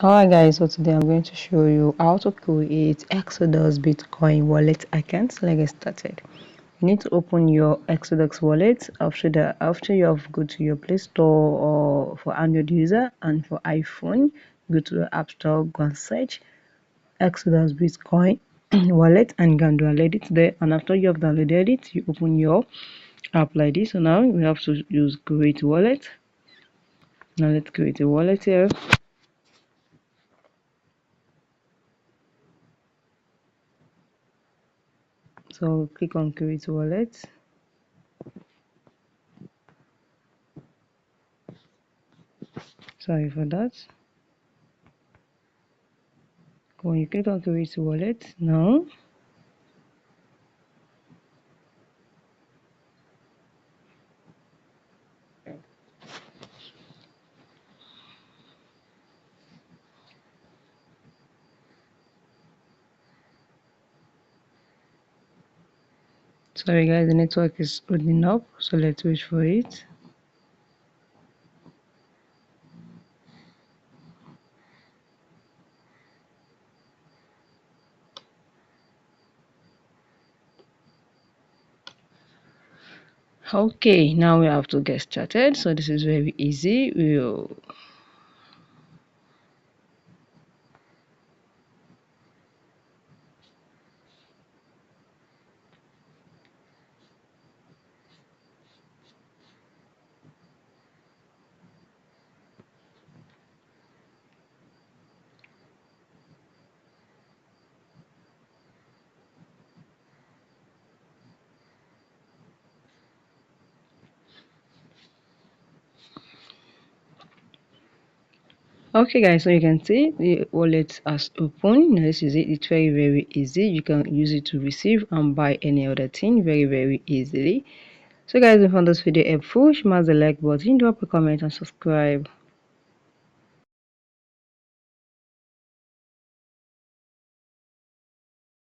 Alright guys, so today I'm going to show you how to create Exodus Bitcoin wallet account. So let's get started. You need to open your Exodus wallet. After you have go to your Play Store or for Android user, and for iPhone, go to the App Store, go and search Exodus Bitcoin wallet and you can download it there. And after you have downloaded it, you open your app like this. So now we have to use create wallet. Now let's create a wallet here. So click on create wallet. Sorry for that. When you click on create wallet now, sorry guys, the network is opening up, so let's wait for it. Okay, now we have to get started. So this is very easy. Okay guys, so you can see the wallet has opened. Now this is it. It's very easy. You can use it to receive and buy any other thing very easily. So guys, if you found this video helpful, smash the like button, drop a comment and subscribe.